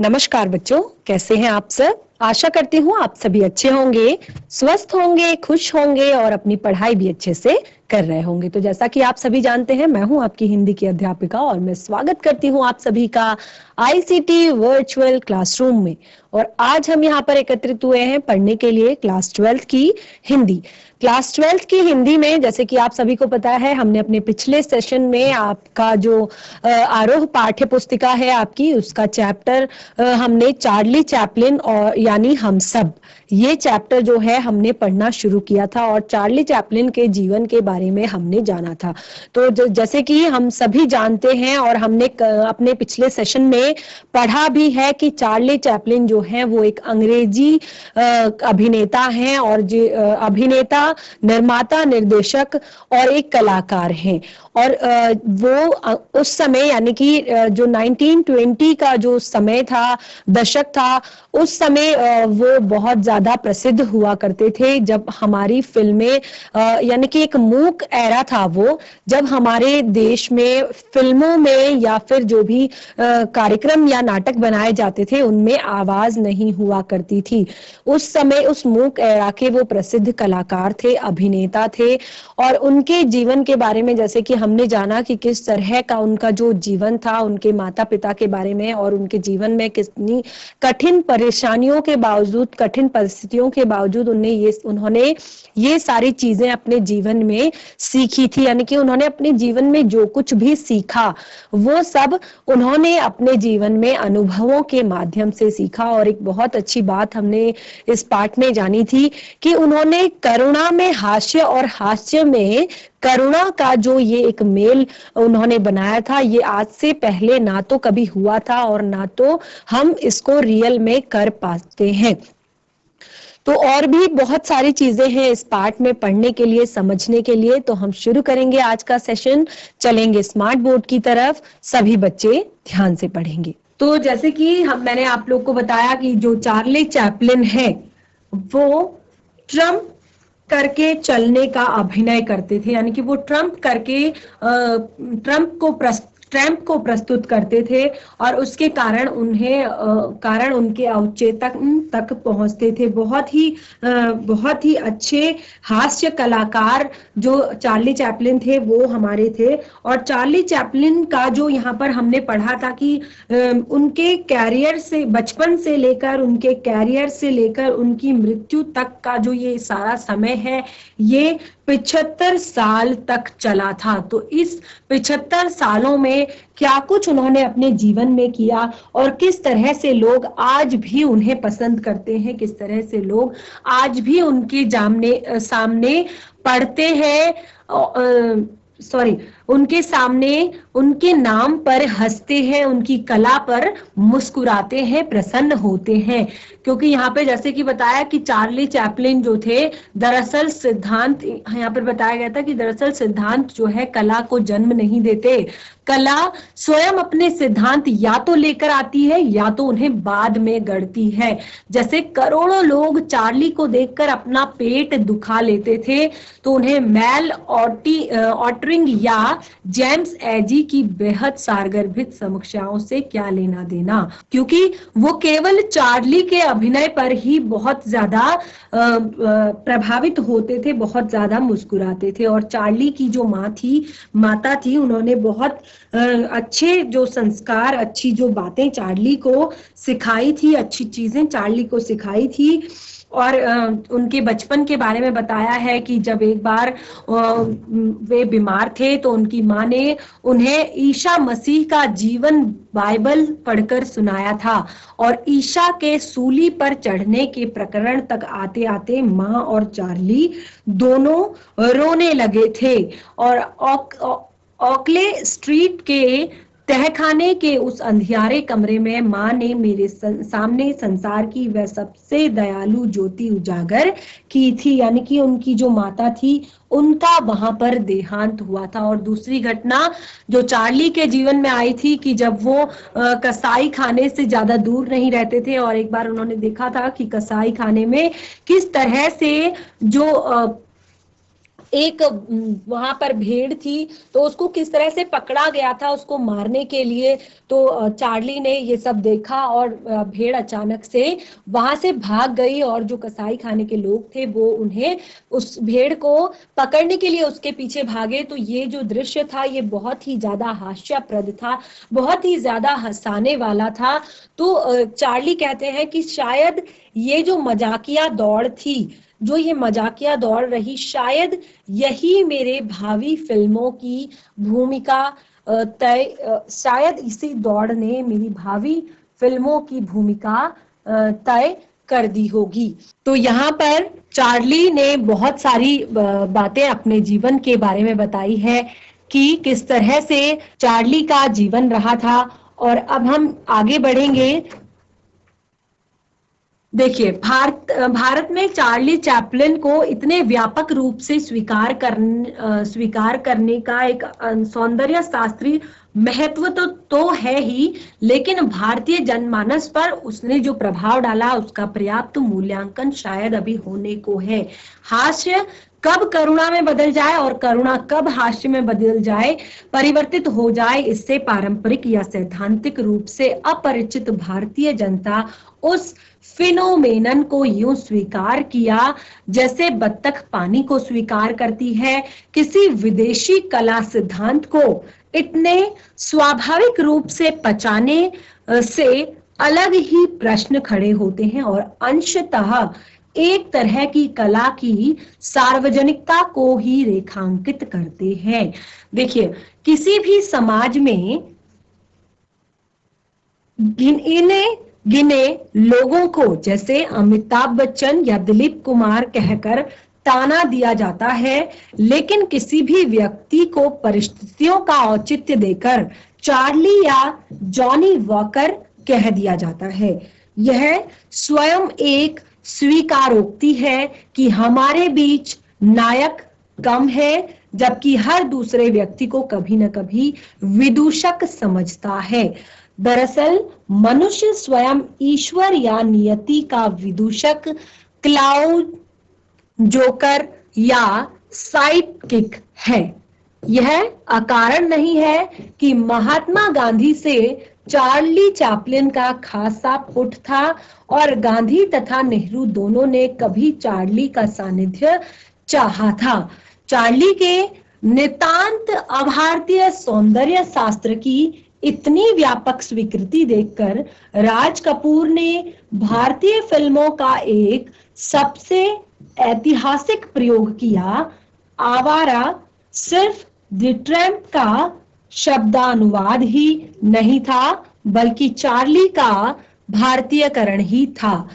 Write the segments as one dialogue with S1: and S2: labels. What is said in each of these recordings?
S1: नमस्कार बच्चों, कैसे हैं आप सब। आशा करती हूँ आप सभी अच्छे होंगे, स्वस्थ होंगे, खुश होंगे और अपनी पढ़ाई भी अच्छे से कर रहे होंगे। तो जैसा कि आप सभी जानते हैं, मैं हूं आपकी हिंदी की अध्यापिका और मैं स्वागत करती हूं आप सभी का आईसीटी वर्चुअल क्लासरूम में। और आज हम यहाँ पर एकत्रित हुए हैं पढ़ने के लिए क्लास 12th की हिंदी। क्लास 12th की हिंदी में जैसे कि आप सभी को पता है, हमने अपने पिछले सेशन में आपका जो आरोह पाठ्य पुस्तिका है आपकी, उसका चैप्टर हमने चार्ली चैपलिन और यानी हम सब, ये चैप्टर जो है हमने पढ़ना शुरू किया था और चार्ली चैपलिन के जीवन के बारे में हमने जाना था। तो जैसे कि हम सभी जानते हैं और हमने अपने पिछले सेशन में पढ़ा भी है कि चार्ली चैपलिन जो है वो एक अंग्रेजी अभिनेता हैं और अभिनेता, निर्माता, निर्देशक और एक कलाकार हैं। और वो उस समय यानी कि जो 1920 का जो समय था, दशक था, उस समय वो बहुत ज्यादा प्रसिद्ध हुआ करते थे। जब हमारी फिल्में यानी कि एक मूक एरा था वो, जब हमारे देश में फिल्मों में या फिर जो भी कार्यक्रम या नाटक बनाए जाते थे उनमें आवाज नहीं हुआ करती थी। उस समय उस मूक एरा के वो प्रसिद्ध कलाकार थे, अभिनेता थे। और उनके जीवन के बारे में जैसे कि हमने जाना कि किस तरह का उनका जो जीवन था, उनके माता पिता के बारे में और उनके जीवन में कितनी कठिन परेशानियों के बावजूद, कठिन परिस्थितियों के बावजूद उन्होंने ये सारी चीजें अपने जीवन में सीखी थी। यानी कि उन्होंने अपने जीवन में जो कुछ भी सीखा वो सब उन्होंने अपने जीवन में अनुभवों के माध्यम से सीखा। और एक बहुत अच्छी बात हमने इस पाठ में जानी थी कि उन्होंने करुणा में हास्य और हास्य में करुणा का जो ये एक मेल उन्होंने बनाया था, ये आज से पहले ना तो कभी हुआ था और ना तो हम इसको रियल में कर पाते हैं। तो और भी बहुत सारी चीजें हैं इस पार्ट में पढ़ने के लिए, समझने के लिए। तो हम शुरू करेंगे आज का सेशन, चलेंगे स्मार्ट बोर्ड की तरफ, सभी बच्चे ध्यान से पढ़ेंगे। तो जैसे कि मैंने आप लोग को बताया कि जो चार्ली चैपलिन है वो ट्रम्प करके चलने का अभिनय करते थे। यानी कि वो ट्रम्प को प्रस्तुत करते थे और उसके कारण उनके अवचेतक तक पहुंचते थे। बहुत ही अच्छे हास्य कलाकार जो चार्ली चैपलिन थे वो हमारे थे। और चार्ली चैपलिन का जो यहाँ पर हमने पढ़ा था कि उनके कैरियर से, बचपन से लेकर उनके कैरियर से लेकर उनकी मृत्यु तक का जो ये सारा समय है, ये 75 साल तक चला था। तो इस 75 सालों में क्या कुछ उन्होंने अपने जीवन में किया और किस तरह से लोग आज भी उन्हें पसंद करते हैं, किस तरह से लोग आज भी उनके सामने पढ़ते हैं, उनके सामने उनके नाम पर हंसते हैं, उनकी कला पर मुस्कुराते हैं, प्रसन्न होते हैं। क्योंकि यहाँ पे जैसे कि बताया कि चार्ली चैपलिन जो थे, दरअसल सिद्धांत यहाँ पर बताया गया था कि दरअसल सिद्धांत जो है कला को जन्म नहीं देते, कला स्वयं अपने सिद्धांत या तो लेकर आती है या तो उन्हें बाद में गढ़ती है। जैसे करोड़ों लोग चार्ली को देखकर अपना पेट दुखा लेते थे, तो उन्हें मेल ऑटरिंग या जेम्स एजी की बेहद सारगर्भित समीक्षाओं से क्या लेना देना, क्योंकि वो केवल चार्ली के अभिनय पर ही बहुत ज्यादा प्रभावित होते थे, बहुत ज्यादा मुस्कुराते थे। और चार्ली की जो माता थी, उन्होंने बहुत अच्छे जो संस्कार, अच्छी जो बातें चार्ली को सिखाई थी, अच्छी चीजें चार्ली को सिखाई थी। और उनके बचपन के बारे में बताया है कि जब एक बार वे बीमार थे तो उनकी माँ ने उन्हें ईसा मसीह का जीवन बाइबल पढ़कर सुनाया था। और ईसा के सूली पर चढ़ने के प्रकरण तक आते आते माँ और चार्ली दोनों रोने लगे थे। और ऑकले स्ट्रीट के तहखाने के उस अंधियारे कमरे में माँ ने मेरे सामने संसार की वह सबसे दयालु ज्योति उजागर की थी। यानी कि उनकी जो माता थी, उनका वहां पर देहांत हुआ था। और दूसरी घटना जो चार्ली के जीवन में आई थी कि जब वो कसाई खाने से ज्यादा दूर नहीं रहते थे और एक बार उन्होंने देखा था कि कसाई खाने में किस तरह से जो एक वहां पर भेड़ थी, तो उसको किस तरह से पकड़ा गया था उसको मारने के लिए। तो चार्ली ने ये सब देखा और भेड़ अचानक से वहां से भाग गई, और जो कसाई खाने के लोग थे वो उन्हें उस भेड़ को पकड़ने के लिए उसके पीछे भागे। तो ये जो दृश्य था ये बहुत ही ज्यादा हास्यप्रद था, बहुत ही ज्यादा हंसाने वाला था। तो चार्ली कहते हैं कि शायद ये जो मजाकिया दौड़ थी, जो ये मजाकिया दौड़ रही, शायद यही मेरे भावी फिल्मों की भूमिका तय, शायद इसी दौड़ ने मेरी भावी फिल्मों की भूमिका तय कर दी होगी। तो यहाँ पर चार्ली ने बहुत सारी बातें अपने जीवन के बारे में बताई है कि किस तरह से चार्ली का जीवन रहा था। और अब हम आगे बढ़ेंगे। देखिए, भारत में चार्ली चैपलिन को इतने व्यापक रूप से स्वीकार करने का एक सौंदर्य शास्त्रीय महत्व तो है ही, लेकिन भारतीय जनमानस पर उसने जो प्रभाव डाला उसका पर्याप्त मूल्यांकन शायद अभी होने को है। हास्य कब करुणा में बदल जाए और करुणा कब हास्य में बदल जाए, परिवर्तित हो जाए, इससे पारंपरिक या सैद्धांतिक रूप से अपरिचित भारतीय जनता उस फिनोमेनन को यूं स्वीकार किया जैसे बत्तख पानी को स्वीकार करती है। किसी विदेशी कला सिद्धांत को इतने स्वाभाविक रूप से पचाने से अलग ही प्रश्न खड़े होते हैं और अंशतः एक तरह की कला की सार्वजनिकता को ही रेखांकित करते हैं। देखिए, किसी भी समाज में गिने लोगों को, जैसे अमिताभ बच्चन या दिलीप कुमार कहकर ताना दिया जाता है, लेकिन किसी भी व्यक्ति को परिस्थितियों का औचित्य देकर चार्ली या जॉनी वॉकर कह दिया जाता है। यह स्वयं एक स्वीकारोक्ति है कि हमारे बीच नायक कम है, जबकि हर दूसरे व्यक्ति को कभी न कभी विदूषक समझता है। दरअसल मनुष्य स्वयं ईश्वर या नियति का विदूषक, क्लाउड, जोकर या साइडकिक है। यह अकारण नहीं है कि महात्मा गांधी से चार्ली चैपलिन का खासा पुट था और गांधी तथा नेहरू दोनों ने कभी चार्ली का सानिध्य चाहा था। चार्ली के नितांत अभारतीय सौंदर्य शास्त्र की इतनी व्यापक स्वीकृति देखकर राज कपूर ने भारतीय फिल्मों का एक सबसे ऐतिहासिक प्रयोग किया। आवारा सिर्फ द ट्रैम्प का शब्दानुवाद ही नहीं था, बल्कि चार्ली का भारतीयकरण ही था।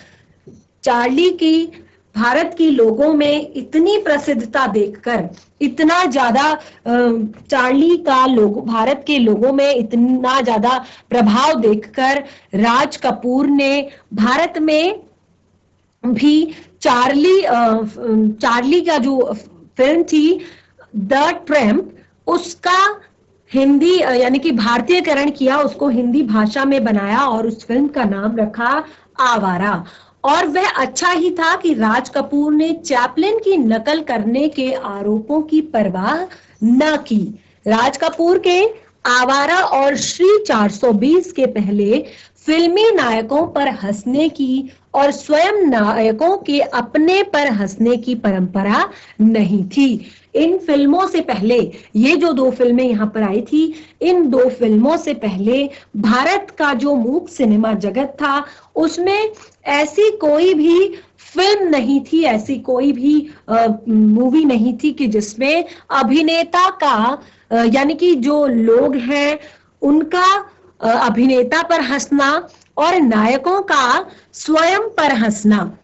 S1: चार्ली की भारत के लोगों में इतनी प्रसिद्धता देखकर, इतना ज्यादा चार्ली का भारत के लोगों में इतना ज्यादा प्रभाव देखकर राज कपूर ने भारत में भी चार्ली का जो फिल्म थी द ट्रैम्प, उसका हिंदी यानी कि भारतीयकरण किया, उसको हिंदी भाषा में बनाया और उस फिल्म का नाम रखा आवारा। और वह अच्छा ही था कि राज कपूर ने चैपलिन की नकल करने के आरोपों की परवाह न की। राज कपूर के आवारा और श्री 420 के पहले फिल्मी नायकों पर हंसने की और स्वयं नायकों के अपने पर हंसने की परंपरा नहीं थी। इन फिल्मों से पहले, ये जो दो फिल्में यहाँ पर आई थी, इन दो फिल्मों से पहले भारत का जो मूक सिनेमा जगत था उसमें ऐसी कोई भी फिल्म नहीं थी, ऐसी कोई भी मूवी नहीं थी कि जिसमें अभिनेता का यानी कि जो लोग हैं उनका अभिनेता पर हंसना और नायकों का स्वयं पर हंसना,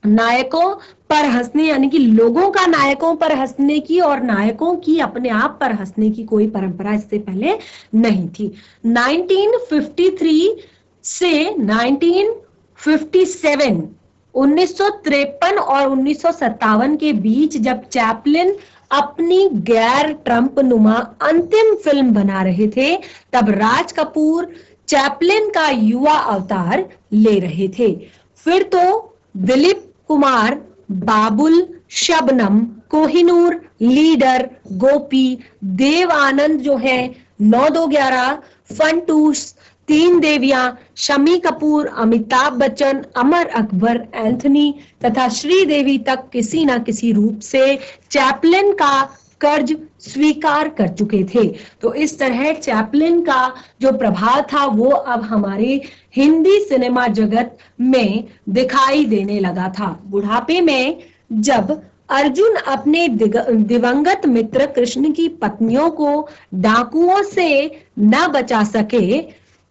S1: नायकों पर हंसने यानी कि लोगों का नायकों पर हंसने की और नायकों की अपने आप पर हंसने की कोई परंपरा इससे पहले नहीं थी। 1953 से 1957, 1953 और 1957 के बीच जब चैपलिन अपनी गैर ट्रम्प नुमा अंतिम फिल्म बना रहे थे, तब राज कपूर चैपलिन का युवा अवतार ले रहे थे। फिर तो दिलीप कुमार बाबुल शबनम, कोहिनूर, लीडर, गोपी, देव आनंद जो है, 9-2-11, फंटूस, तीन देवियां, शम्मी कपूर, अमिताभ बच्चन, अमर अकबर, एंथनी तथा श्रीदेवी तक किसी न किसी रूप से चैपलिन का कर्ज स्वीकार कर चुके थे। तो इस तरह चैपलिन का जो प्रभाव था वो अब हमारे हिंदी सिनेमा जगत में दिखाई देने लगा था। बुढ़ापे में जब अर्जुन अपने दिवंगत मित्र कृष्ण की पत्नियों को डाकुओं से न बचा सके,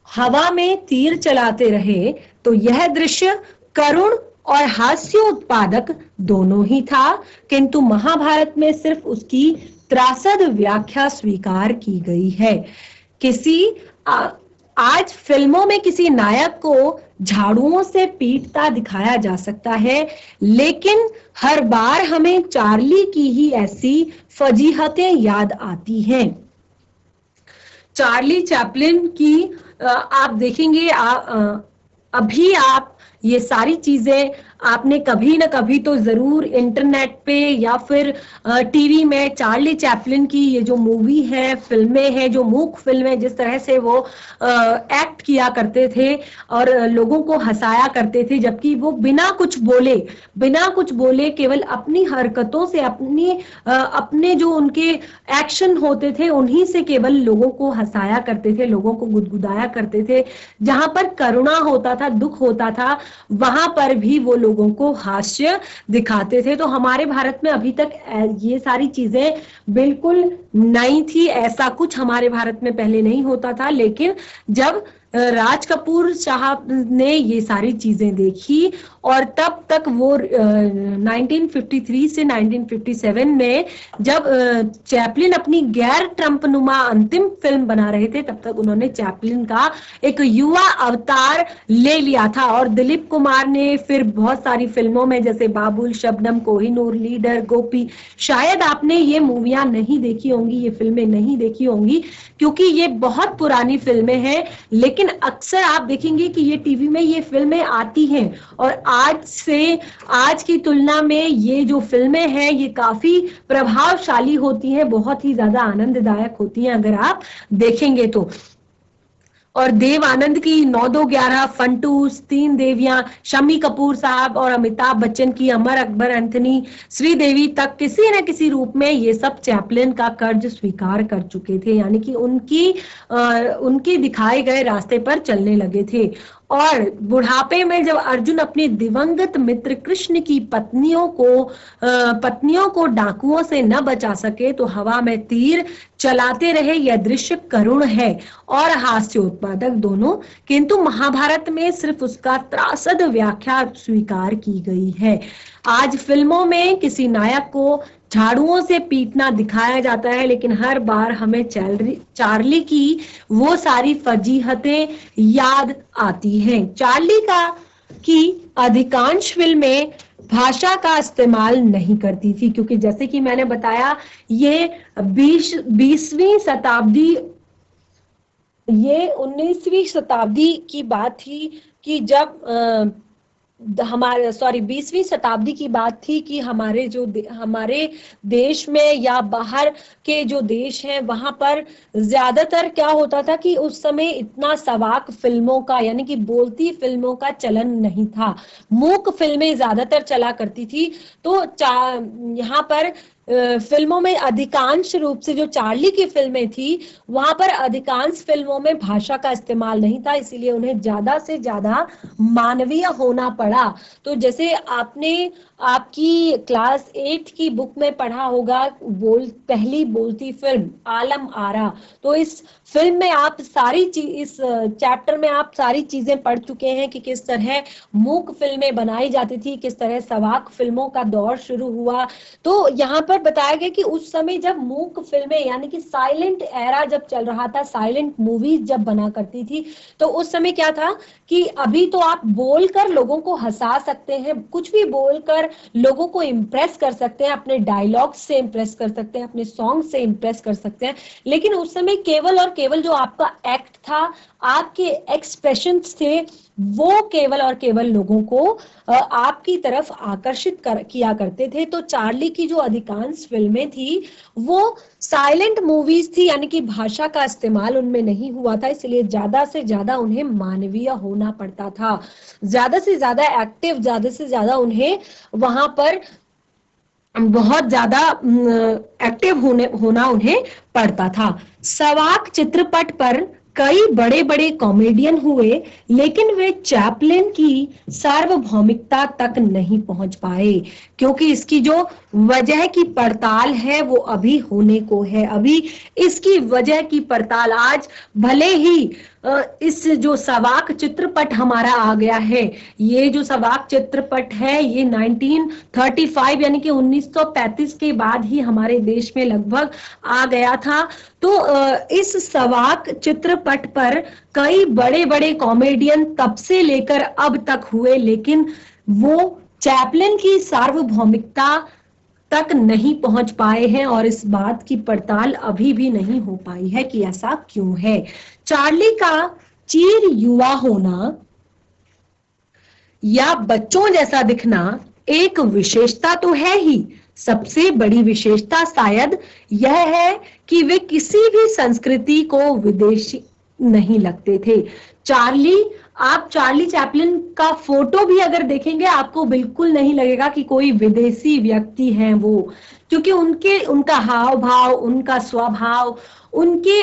S1: हवा में तीर चलाते रहे, तो यह दृश्य करुण और हास्य उत्पादक दोनों ही था, किंतु महाभारत में सिर्फ उसकी त्रासद व्याख्या स्वीकार की गई है। आज फिल्मों में किसी नायक को झाड़ुओं से पीटता दिखाया जा सकता है, लेकिन हर बार हमें चार्ली की ही ऐसी फजीहतें याद आती हैं। चार्ली चैपलिन की आप देखेंगे, अभी आप ये सारी चीजें आपने कभी ना कभी तो जरूर इंटरनेट पे या फिर टीवी में चार्ली चैपलिन की ये जो मूवी है, फिल्में हैं, जो मूक फिल्में, जिस तरह से वो एक्ट किया करते थे और लोगों को हंसाया करते थे, जबकि वो बिना कुछ बोले केवल अपनी हरकतों से, अपने जो उनके एक्शन होते थे उन्हीं से केवल लोगों को हंसाया करते थे, लोगों को गुदगुदाया करते थे। जहां पर करुणा होता था, दुख होता था, वहां पर भी वो लोगों को हास्य दिखाते थे। तो हमारे भारत में अभी तक ये सारी चीजें बिल्कुल नई थी, ऐसा कुछ हमारे भारत में पहले नहीं होता था। लेकिन जब राज कपूर साहब ने ये सारी चीजें देखी और तब तक वो 1953 से 1957 में जब चैपलिन अपनी गैर ट्रम्पनुमा अंतिम फिल्म बना रहे थे, तब तक उन्होंने चैपलिन का एक युवा अवतार ले लिया था। और दिलीप कुमार ने फिर बहुत सारी फिल्मों में, जैसे बाबुल, शबनम, कोहिनूर, लीडर, गोपी, शायद आपने ये मूवियां नहीं देखी होंगी, ये फिल्में नहीं देखी होंगी, क्योंकि ये बहुत पुरानी फिल्में हैं, लेकिन अक्सर आप देखेंगे कि ये टीवी में ये फिल्में आती हैं और आज की तुलना में ये जो फिल्में हैं ये काफी प्रभावशाली होती हैं, बहुत ही ज्यादा आनंददायक होती हैं अगर आप देखेंगे तो। और देव आनंद की 9-2-11, फंटूस, तीन देवियां, शम्मी कपूर साहब और अमिताभ बच्चन की अमर अकबर, एंथनी, श्रीदेवी तक किसी न किसी रूप में ये सब चैपलिन का कर्ज स्वीकार कर चुके थे, यानी कि उनके दिखाए गए रास्ते पर चलने लगे थे। और बुढ़ापे में जब अर्जुन अपने दिवंगत मित्र कृष्ण की पत्नियों को डाकुओं से न बचा सके, तो हवा में तीर चलाते रहे, यह दृश्य करुण है और हास्य उत्पादक दोनों, किंतु महाभारत में सिर्फ उसका त्रासद व्याख्या स्वीकार की गई है। आज फिल्मों में किसी नायक को झाड़ुओं से पीटना दिखाया जाता है, लेकिन हर बार हमें चार्ली की वो सारी फजीहतें याद आती हैं। चार्ली की अधिकांश फिल्में भाषा का इस्तेमाल नहीं करती थी, क्योंकि जैसे कि मैंने बताया ये 19वीं शताब्दी की बात थी कि जब 20वीं शताब्दी की बात थी कि हमारे देश में या बाहर के जो देश हैं वहां पर ज्यादातर क्या होता था कि उस समय इतना सवाक फिल्मों का, यानी कि बोलती फिल्मों का चलन नहीं था, मूक फिल्में ज्यादातर चला करती थी। तो यहाँ पर फिल्मों में अधिकांश रूप से जो चार्ली की फिल्में थी वहां पर अधिकांश फिल्मों में भाषा का इस्तेमाल नहीं था, इसीलिए उन्हें ज्यादा से ज्यादा मानवीय होना पड़ा। तो जैसे आपने आपकी क्लास 8 की बुक में पढ़ा होगा, पहली बोलती फिल्म आलम आरा, तो इस फिल्म में आप इस चैप्टर में आप सारी चीजें पढ़ चुके हैं कि किस तरह मूक फिल्में बनाई जाती थी, किस तरह सवाक फिल्मों का दौर शुरू हुआ। तो यहाँ पर पर बताया गया कि उस समय जब मूक फिल्में यानी कि साइलेंट एरा जब चल रहा था, साइलेंट मूवीज जब बना करती थी, तो उस समय क्या था कि अभी तो आप बोलकर लोगों को हंसा सकते हैं, कुछ भी बोलकर लोगों को इम्प्रेस कर सकते हैं, अपने डायलॉग से इम्प्रेस कर सकते हैं, अपने सॉन्ग से इम्प्रेस कर सकते हैं। लेकिन उस समय केवल और केवल जो आपका एक्ट था, आपके एक्सप्रेशंस थे, वो केवल और केवल लोगों को आपकी तरफ आकर्षित किया करते थे। तो चार्ली की जो अधिकांश फिल्में थी वो साइलेंट मूवीज थी, यानी कि भाषा का इस्तेमाल उनमें नहीं हुआ था, इसलिए ज्यादा से ज्यादा उन्हें मानवीय होना पड़ता था, ज्यादा से ज्यादा एक्टिव, ज्यादा से ज्यादा उन्हें वहां पर बहुत ज्यादा एक्टिव होना उन्हें पड़ता था। सवाक चित्रपट पर कई बड़े बड़े कॉमेडियन हुए, लेकिन वे चैपलिन की सार्वभौमिकता तक नहीं पहुंच पाए, क्योंकि इसकी जो वजह की पड़ताल है वो अभी होने को है। अभी इसकी वजह की पड़ताल, आज भले ही इस जो सवाक चित्रपट हमारा आ गया है, ये जो सवाक चित्रपट है ये 1935 यानी कि 1935 के बाद ही हमारे देश में लगभग आ गया था। तो इस सवाक चित्रपट पर कई बड़े बड़े कॉमेडियन तब से लेकर अब तक हुए, लेकिन वो चैपलिन की सार्वभौमिकता तक नहीं पहुंच पाए हैं, और इस बात की पड़ताल अभी भी नहीं हो पाई है कि ऐसा क्यों है। चार्ली का चीर युवा होना या बच्चों जैसा दिखना एक विशेषता तो है ही, सबसे बड़ी विशेषता शायद यह है कि वे किसी भी संस्कृति को विदेशी नहीं लगते थे। आप चार्ली चैपलिन का फोटो भी अगर देखेंगे आपको बिल्कुल नहीं लगेगा कि कोई विदेशी व्यक्ति है वो, क्योंकि उनका हाव भाव, उनका स्वभाव, उनके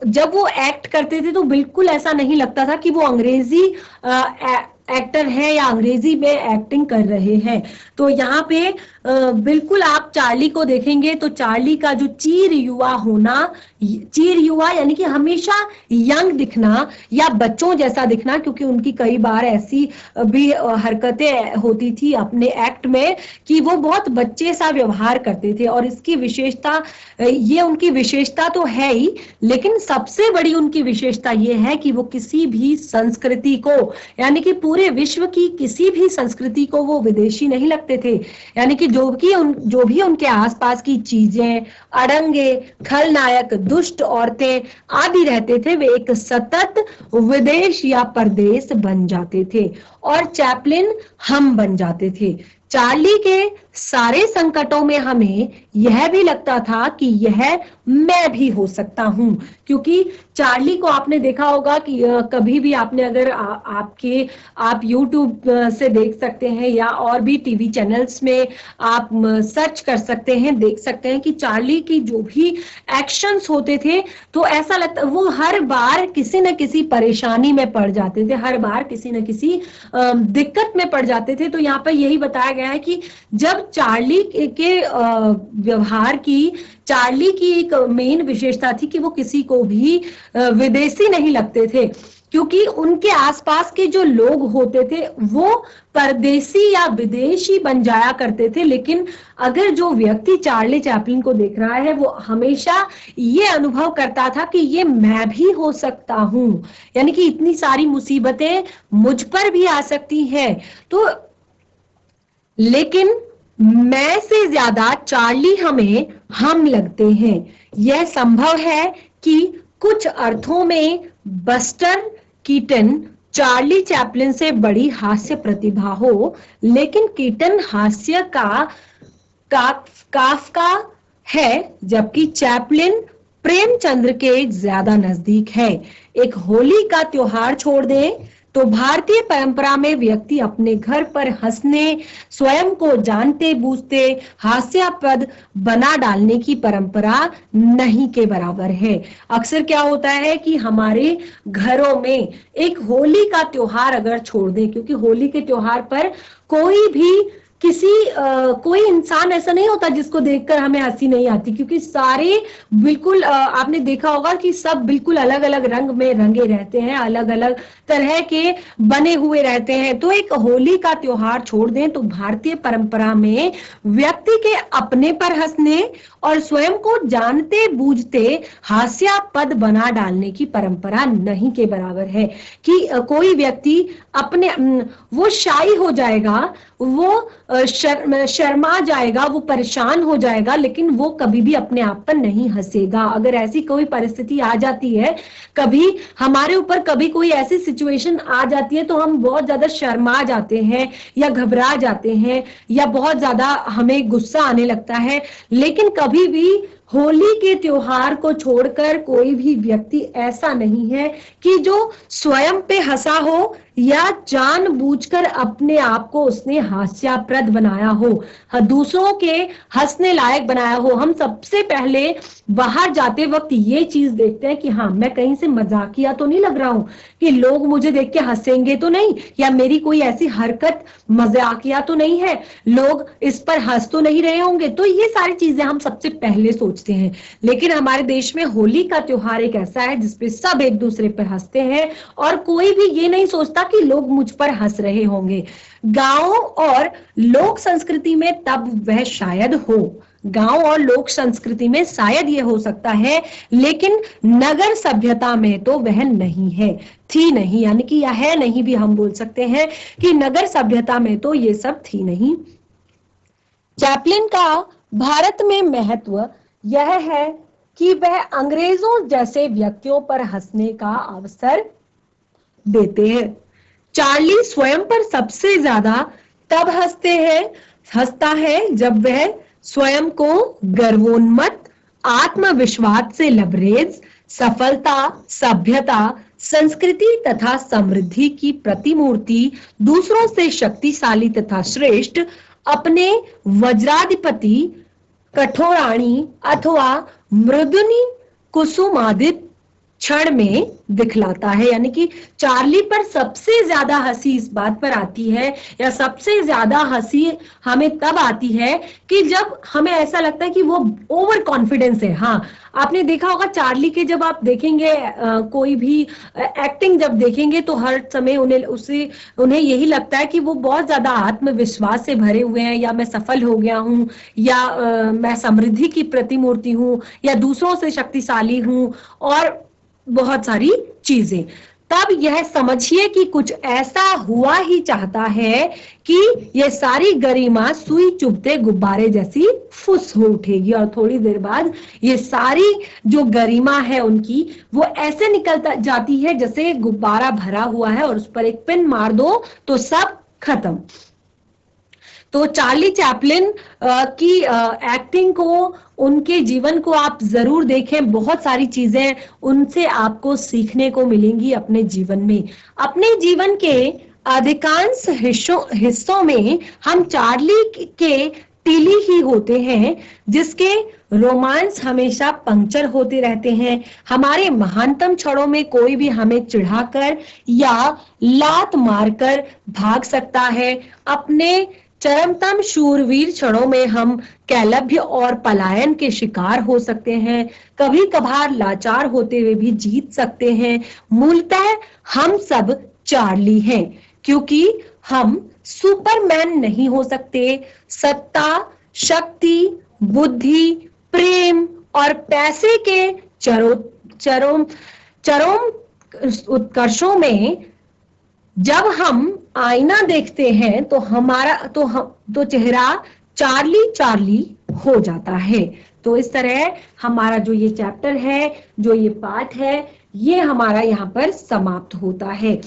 S1: जब वो एक्ट करते थे तो बिल्कुल ऐसा नहीं लगता था कि वो अंग्रेजी एक्टर है या अंग्रेजी में एक्टिंग कर रहे हैं। तो यहाँ पे बिल्कुल आप चार्ली को देखेंगे तो चार्ली का जो चीर युवा होना, चीर युवा यानी कि हमेशा यंग दिखना या बच्चों जैसा दिखना, क्योंकि उनकी कई बार ऐसी भी हरकतें होती थी अपने एक्ट में कि वो बहुत बच्चे सा व्यवहार करते थे, और इसकी विशेषता, ये उनकी विशेषता तो है ही, लेकिन सबसे बड़ी उनकी विशेषता ये है कि वो किसी भी संस्कृति को, यानी कि पूरे विश्व की किसी भी संस्कृति को वो विदेशी नहीं लगते थे। यानी कि जो भी उनके आसपास की चीजें, अड़ंगे, खलनायक, दुष्ट औरतें आदि रहते थे, वे एक सतत विदेश या परदेश बन जाते थे, और चैपलिन हम बन जाते थे। चार्ली के सारे संकटों में हमें यह भी लगता था कि यह मैं भी हो सकता हूं, क्योंकि चार्ली को आपने देखा होगा कि कभी भी आपने अगर आप YouTube से देख सकते हैं या और भी टीवी चैनल्स में आप सर्च कर सकते हैं, देख सकते हैं कि चार्ली की जो भी एक्शंस होते थे तो ऐसा लगता वो हर बार किसी न किसी परेशानी में पड़ जाते थे, हर बार किसी न किसी दिक्कत में पड़ जाते थे। तो यहाँ पर यही बताया गया है कि जब चार्ली के व्यवहार की, चार्ली की एक मेन विशेषता थी कि वो किसी को भी विदेशी नहीं लगते थे, क्योंकि उनके आसपास के जो लोग होते थे वो परदेशी या विदेशी बन जाया करते थे। लेकिन अगर जो व्यक्ति चार्ली चैपलिन को देख रहा है वो हमेशा ये अनुभव करता था कि ये मैं भी हो सकता हूं, यानी कि इतनी सारी मुसीबतें मुझ पर भी आ सकती हैं। तो लेकिन मैं से ज्यादा चार्ली हमें हम लगते हैं। यह संभव है कि कुछ अर्थों में बस्टर कीटन चार्ली चैपलिन से बड़ी हास्य प्रतिभा हो, लेकिन कीटन हास्य का काफका है, जबकि चैपलिन प्रेमचंद्र के ज्यादा नजदीक है। एक होली का त्योहार छोड़ दें तो भारतीय परंपरा में व्यक्ति अपने घर पर हंसने, स्वयं को जानते बूझते हास्यास्पद बना डालने की परंपरा नहीं के बराबर है। अक्सर क्या होता है कि हमारे घरों में एक होली का त्योहार अगर छोड़ दें, क्योंकि होली के त्योहार पर कोई भी किसी कोई इंसान ऐसा नहीं होता जिसको देखकर हमें हंसी नहीं आती, क्योंकि सारे बिल्कुल आपने देखा होगा कि सब बिल्कुल अलग अलग रंग में रंगे रहते हैं, अलग अलग तरह के बने हुए रहते हैं। तो एक होली का त्योहार छोड़ दें तो भारतीय परंपरा में व्यक्ति के अपने पर हंसने और स्वयं को जानते बूझते हास्यास्पद बना डालने की परंपरा नहीं के बराबर है। कि कोई व्यक्ति अपने वो शाई हो जाएगा, वो शर्मा जाएगा, वो परेशान हो जाएगा, लेकिन वो कभी भी अपने आप पर नहीं हंसेगा। अगर ऐसी कोई परिस्थिति आ जाती है, कभी हमारे ऊपर कभी कोई ऐसी सिचुएशन आ जाती है तो हम बहुत ज्यादा शर्मा जाते हैं या घबरा जाते हैं या बहुत ज्यादा हमें गुस्सा आने लगता है, लेकिन कभी भी होली के त्योहार को छोड़कर कोई भी व्यक्ति ऐसा नहीं है कि जो स्वयं पे हंसा हो या जानबूझकर अपने आप को उसने हास्यास्पद बनाया हो, दूसरों के हंसने लायक बनाया हो। हम सबसे पहले बाहर जाते वक्त ये चीज देखते हैं कि हाँ, मैं कहीं से मजाकिया तो नहीं लग रहा हूं, कि लोग मुझे देख के हंसेंगे तो नहीं, या मेरी कोई ऐसी हरकत मजाकिया तो नहीं है, लोग इस पर हंस तो नहीं रहे होंगे। तो ये सारी चीजें हम सबसे पहले सोचते हैं। लेकिन हमारे देश में होली का त्योहार एक ऐसा है जिसपे सब एक दूसरे पर हंसते हैं और कोई भी ये नहीं सोचता कि लोग मुझ पर हंस रहे होंगे। गांव और लोक संस्कृति में तब वह शायद हो, गांव और लोक संस्कृति में शायद ये हो सकता है, लेकिन नगर सभ्यता में तो वह नहीं है, थी नहीं, यानी कि यह है नहीं भी हम बोल सकते हैं कि नगर सभ्यता में तो ये सब थी नहीं। चैपलिन का भारत में महत्व यह है कि वह अंग्रेजों जैसे व्यक्तियों पर हंसने का अवसर देते हैं। चार्ली स्वयं पर सबसे ज्यादा तब हंसता है जब वह स्वयं को गर्वोन्मत्त, आत्मविश्वास से लबरेज, सफलता, सभ्यता, संस्कृति तथा समृद्धि की प्रतिमूर्ति, दूसरों से शक्तिशाली तथा श्रेष्ठ, अपने वज्राधिपति, कठोराणी अथवा मृदुनी कुसुमादित क्षण में दिखलाता है। यानी कि चार्ली पर सबसे ज्यादा हंसी इस बात पर आती है, या सबसे ज्यादा हंसी हमें तब आती है कि जब हमें ऐसा लगता है कि वो ओवर कॉन्फिडेंस है। हाँ, आपने देखा होगा चार्ली के जब आप देखेंगे कोई भी एक्टिंग जब देखेंगे तो हर समय उन्हें यही लगता है कि वो बहुत ज्यादा आत्मविश्वास से भरे हुए हैं, या मैं सफल हो गया हूं, या मैं समृद्धि की प्रतिमूर्ति हूं, या दूसरों से शक्तिशाली हूं, और बहुत सारी चीजें। तब यह समझिए कि कुछ ऐसा हुआ ही चाहता है कि ये सारी गरिमा सुई चुभते गुब्बारे जैसी फुस हो उठेगी, और थोड़ी देर बाद ये सारी जो गरिमा है उनकी वो ऐसे निकल जाती है जैसे गुब्बारा भरा हुआ है और उस पर एक पिन मार दो तो सब खत्म। तो चार्ली चैपलिन की एक्टिंग को, उनके जीवन को आप जरूर देखें, बहुत सारी चीजें उनसे आपको सीखने को मिलेंगी अपने जीवन में। अपने जीवन के अधिकांश हिस्सों में हम चार्ली के टीली ही होते हैं, जिसके रोमांस हमेशा पंक्चर होते रहते हैं। हमारे महानतम क्षणों में कोई भी हमें चिढ़ाकर या लात मारकर भाग सकता है। अपने चरमतम शूरवीर क्षणों में हम कैलभ्य और पलायन के शिकार हो सकते हैं, कभी कभार लाचार होते हुए भी जीत सकते हैं। मूलतः हम सब चार्ली हैं, क्योंकि हम सुपरमैन नहीं हो सकते। सत्ता, शक्ति, बुद्धि, प्रेम और पैसे के चरम उत्कर्षों में जब हम आईना देखते हैं तो हमारा तो चेहरा चार्ली चार्ली हो जाता है। तो इस तरह हमारा जो ये चैप्टर है, जो ये पाठ है, ये हमारा यहाँ पर समाप्त होता है।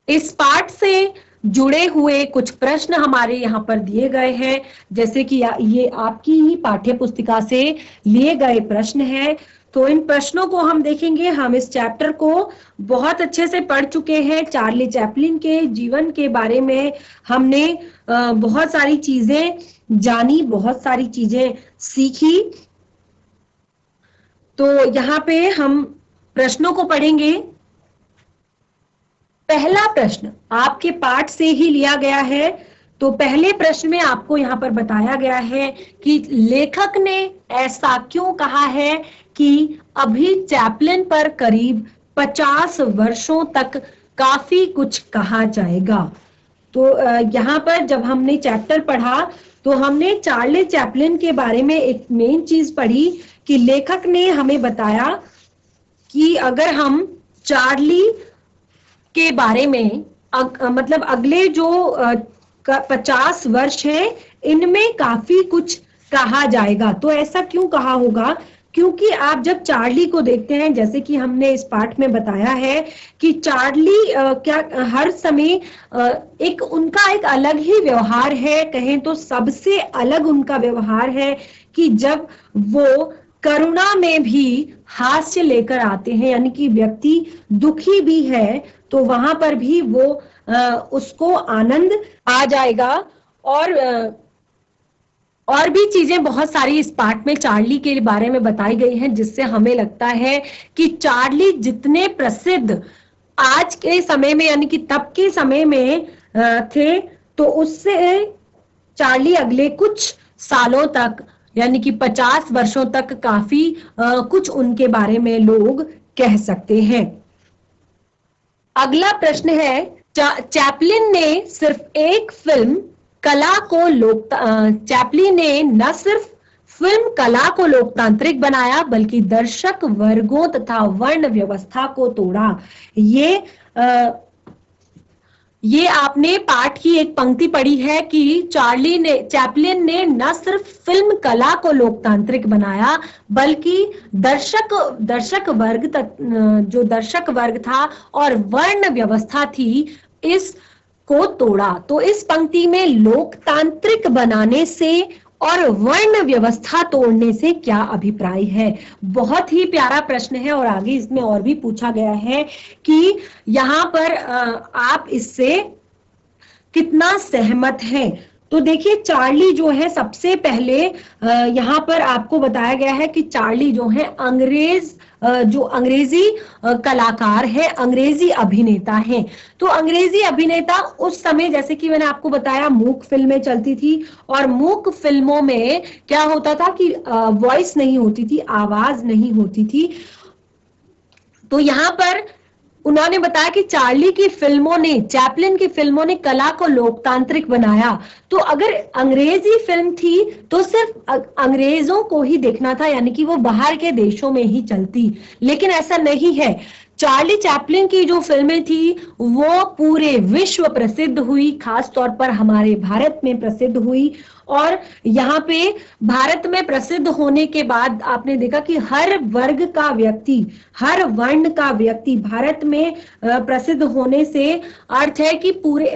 S1: इस पाठ से जुड़े हुए कुछ प्रश्न हमारे यहाँ पर दिए गए हैं, जैसे कि ये आपकी ही पाठ्य पुस्तिका से लिए गए प्रश्न हैं। तो इन प्रश्नों को हम देखेंगे। हम इस चैप्टर को बहुत अच्छे से पढ़ चुके हैं। चार्ली चैपलिन के जीवन के बारे में हमने बहुत सारी चीजें जानी, बहुत सारी चीजें सीखी। तो यहाँ पे हम प्रश्नों को पढ़ेंगे। पहला प्रश्न आपके पाठ से ही लिया गया है, तो पहले प्रश्न में आपको यहाँ पर बताया गया है कि लेखक ने ऐसा क्यों कहा है कि अभी चैपलिन पर करीब 50 वर्षों तक काफी कुछ कहा जाएगा। तो यहाँ पर जब हमने चैप्टर पढ़ा तो हमने चार्ली चैपलिन के बारे में एक मेन चीज पढ़ी कि लेखक ने हमें बताया कि अगर हम चार्ली के बारे में मतलब अगले जो 50 वर्ष है इनमें काफी कुछ कहा जाएगा। तो ऐसा क्यों कहा होगा? क्योंकि आप जब चार्ली को देखते हैं, जैसे कि हमने इस पाठ में बताया है कि चार्ली क्या हर समय एक उनका एक अलग ही व्यवहार है, कहें तो सबसे अलग उनका व्यवहार है कि जब वो करुणा में भी हास्य लेकर आते हैं, यानी कि व्यक्ति दुखी भी है तो वहां पर भी वो उसको आनंद आ जाएगा। और भी चीजें बहुत सारी इस पाठ में चार्ली के बारे में बताई गई हैं, जिससे हमें लगता है कि चार्ली जितने प्रसिद्ध आज के समय में यानी कि तब के समय में थे, तो उससे चार्ली अगले कुछ सालों तक यानी कि 50 वर्षों तक काफी कुछ उनके बारे में लोग कह सकते हैं। अगला प्रश्न है, चैपलिन ने सिर्फ एक फिल्म कला को चैपलिन ने न सिर्फ फिल्म कला को लोकतांत्रिक बनाया बल्कि दर्शक वर्गों तथा वर्ण व्यवस्था को तोड़ा। ये आपने पाठ की एक पंक्ति पढ़ी है कि चैपलिन ने न सिर्फ फिल्म कला को लोकतांत्रिक बनाया बल्कि दर्शक वर्ग जो दर्शक वर्ग था और वर्ण व्यवस्था थी इस को तोड़ा। तो इस पंक्ति में लोकतांत्रिक बनाने से और वर्ण व्यवस्था तोड़ने से क्या अभिप्राय है? बहुत ही प्यारा प्रश्न है और आगे इसमें और भी पूछा गया है कि यहाँ पर आप इससे कितना सहमत हैं। तो देखिए चार्ली जो है सबसे पहले यहाँ पर आपको बताया गया है कि चार्ली जो है जो अंग्रेजी कलाकार है, अंग्रेजी अभिनेता है। तो अंग्रेजी अभिनेता उस समय जैसे कि मैंने आपको बताया मूक फिल्में चलती थी और मूक फिल्मों में क्या होता था कि वॉइस नहीं होती थी, आवाज नहीं होती थी। तो यहाँ पर उन्होंने बताया कि चैपलिन की फिल्मों ने कला को लोकतांत्रिक बनाया। तो अगर अंग्रेजी फिल्म थी तो सिर्फ अंग्रेजों को ही देखना था, यानी कि वो बाहर के देशों में ही चलती, लेकिन ऐसा नहीं है। चार्ली चैपलिन की जो फिल्में थी वो पूरे विश्व प्रसिद्ध हुई, खास तौर पर हमारे भारत में प्रसिद्ध हुई। और यहाँ पे भारत में प्रसिद्ध होने के बाद आपने देखा कि हर वर्ग का व्यक्ति, हर वर्ण का व्यक्ति भारत में प्रसिद्ध होने से अर्थ है कि पूरे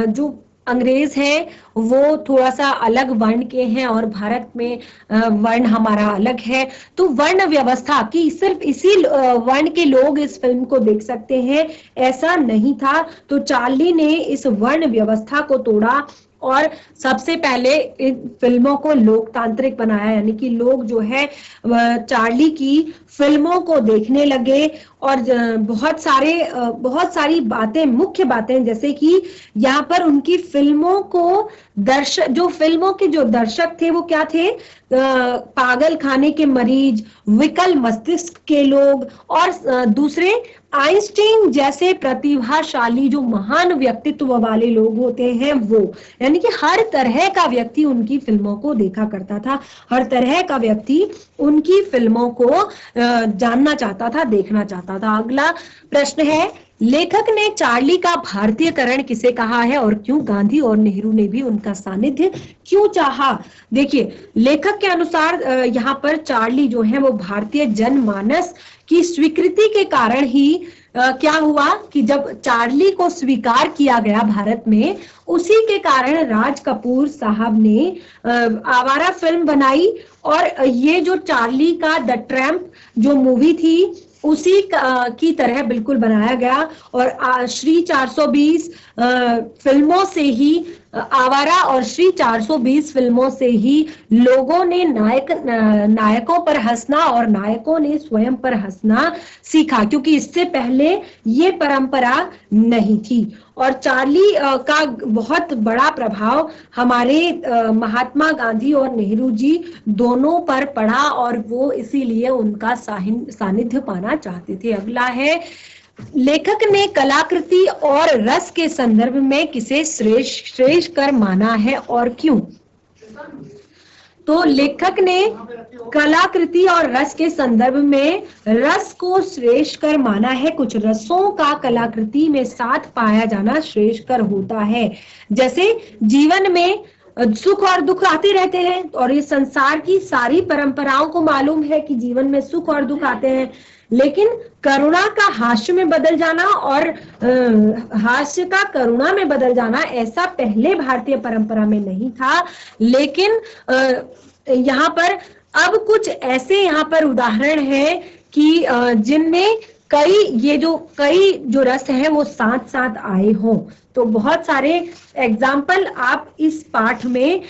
S1: जो अंग्रेज हैं वो थोड़ा सा अलग वर्ण के हैं और भारत में वर्ण हमारा अलग है। तो वर्ण व्यवस्था की सिर्फ इसी वर्ण के लोग इस फिल्म को देख सकते हैं, ऐसा नहीं था। तो चार्ली ने इस वर्ण व्यवस्था को तोड़ा और सबसे पहले इन फिल्मों को लोकतांत्रिक बनाया, यानी कि लोग जो है चार्ली की फिल्मों को देखने लगे। और बहुत सारी बातें, मुख्य बातें, जैसे कि यहाँ पर उनकी फिल्मों को जो फिल्मों के जो दर्शक थे वो क्या थे? पागल खाने के मरीज, विकल मस्तिष्क के लोग और दूसरे आइंस्टीन जैसे प्रतिभाशाली जो महान व्यक्तित्व वाले लोग होते हैं वो, यानी कि हर तरह का व्यक्ति उनकी फिल्मों को देखा करता था, हर तरह का व्यक्ति उनकी फिल्मों को जानना चाहता था, देखना चाहता था। अगला प्रश्न है, लेखक ने चार्ली का भारतीयकरण किसे कहा है और क्यों? गांधी और नेहरू ने भी उनका सानिध्य क्यों चाहा? देखिए लेखक के अनुसार यहाँ पर चार्ली जो है वो भारतीय जनमानस की स्वीकृति के कारण ही क्या हुआ कि जब चार्ली को स्वीकार किया गया भारत में, उसी के कारण राज कपूर साहब ने आवारा फिल्म बनाई और ये जो चार्ली का द ट्रैम्प जो मूवी थी उसी की तरह बिल्कुल बनाया गया। और श्री 420 फिल्मों से ही आवारा और श्री 420 फिल्मों से ही लोगों ने नायकों पर हंसना और नायकों ने स्वयं पर हंसना सीखा, क्योंकि इससे पहले ये परंपरा नहीं थी। और चार्ली का बहुत बड़ा प्रभाव हमारे महात्मा गांधी और नेहरू जी दोनों पर पड़ा और वो इसीलिए उनका सानिध्य पाना चाहते थे। अगला है, लेखक ने कलाकृति और रस के संदर्भ में किसे श्रेष्ठ कर माना है और क्यों? तो लेखक ने कलाकृति और रस के संदर्भ में रस को श्रेष्ठ कर माना है। कुछ रसों का कलाकृति में साथ पाया जाना श्रेष्ठ कर होता है। जैसे जीवन में सुख और दुख आते रहते हैं और ये संसार की सारी परंपराओं को मालूम है कि जीवन में सुख और दुख आते हैं, लेकिन करुणा का हास्य में बदल जाना और हास्य का करुणा में बदल जाना ऐसा पहले भारतीय परंपरा में नहीं था। लेकिन यहाँ पर अब कुछ ऐसे यहाँ पर उदाहरण है कि जिनमें कई जो रस हैं वो साथ साथ आए हों। तो बहुत सारे एग्जाम्पल आप इस पाठ में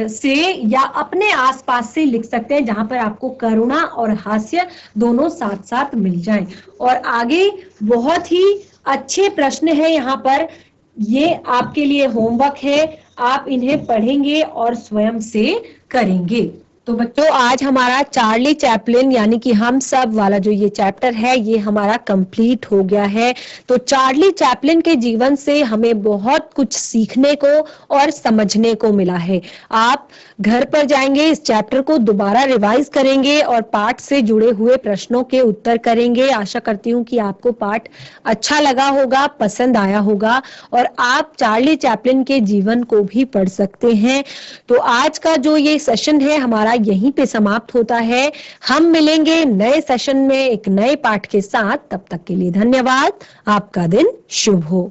S1: से या अपने आसपास से लिख सकते हैं जहां पर आपको करुणा और हास्य दोनों साथ साथ मिल जाएं। और आगे बहुत ही अच्छे प्रश्न है यहाँ पर, ये आपके लिए होमवर्क है, आप इन्हें पढ़ेंगे और स्वयं से करेंगे। तो बच्चों, आज हमारा चार्ली चैपलिन यानी कि हम सब वाला जो ये चैप्टर है ये हमारा कंप्लीट हो गया है। तो चार्ली चैपलिन के जीवन से हमें बहुत कुछ सीखने को और समझने को मिला है। आप घर पर जाएंगे, इस चैप्टर को दोबारा रिवाइज करेंगे और पाठ से जुड़े हुए प्रश्नों के उत्तर करेंगे। आशा करती हूँ कि आपको पाठ अच्छा लगा होगा, पसंद आया होगा और आप चार्ली चैपलिन के जीवन को भी पढ़ सकते हैं। तो आज का जो ये सेशन है हमारा यहीं पे समाप्त होता है। हम मिलेंगे नए सेशन में एक नए पाठ के साथ। तब तक के लिए धन्यवाद। आपका दिन शुभ हो।